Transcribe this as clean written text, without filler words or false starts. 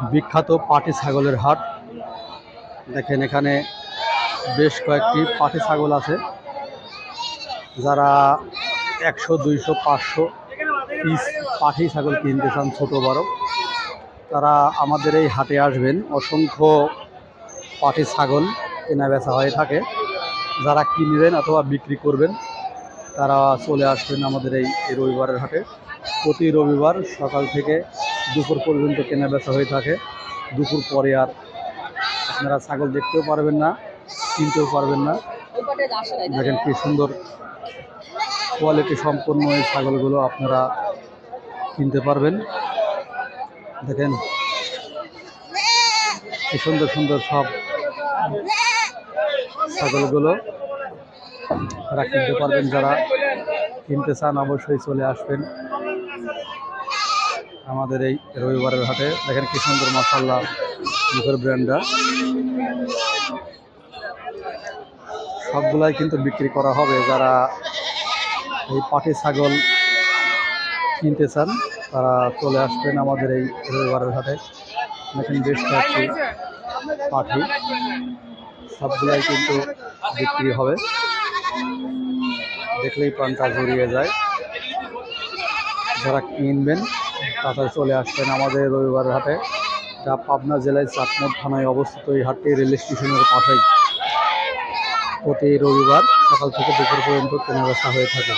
বিখ্যাত পাটি ছাগলের হাট। দেখেন এখানে বেশ কয়েকটি পাটি ছাগল আছে। যারা 100, 200, 500 পিস পাটি ছাগল কিনতে চান ছোটো বড়, তারা আমাদের এই হাটে আসবেন। অসংখ্য পাটি ছাগল কেনা বেচা হয়ে থাকে। যারা কিনবেন অথবা বিক্রি করবেন তারা চলে আসবেন আমাদের এই রবিবারের হাটে। প্রতি রবিবার সকাল থেকে দুপুর পর্যন্ত কেনা বেচা হয়ে থাকে। দুপুর পরে আর আপনারা ছাগল দেখতেও পারবেন না, কিনতেও পারবেন না। দেখেন কি সুন্দর কোয়ালিটি সম্পন্ন এই ছাগলগুলো আপনারা কিনতে পারবেন। দেখেন কি সুন্দর সুন্দর সব ছাগলগুলো তারা কিনতে পারবেন। যারা কিনতে চান অবশ্যই চলে আসবেন আমাদের এই রবিবারের হাটে। দেখেন কি সুন্দর মাশাআল্লাহ মুখের ব্র্যান্ডটা, সবগুলাই কিন্তু বিক্রি করা হবে। যারা এই পাটি ছাগল কিনতে চান তারা চলে আসবেন আমাদের এই রবিবারের হাটে। দেখেন বেশ কয়েকটি পাটি, সবগুলাই কিন্তু বিক্রি হবে। দেখলেই প্রাণটা জড়িয়ে যায়। যারা কিনবেন তারা চলে আসবেন আমাদের রবিবারের হাটে, যা পাবনা জেলায় চাটমোট থানায় অবস্থিত। এই হাটটি রেল স্টেশনের পাশেই প্রতি রবিবার সকাল থেকে দুপুর পর্যন্ত কেনাবেচা হয়ে থাকে।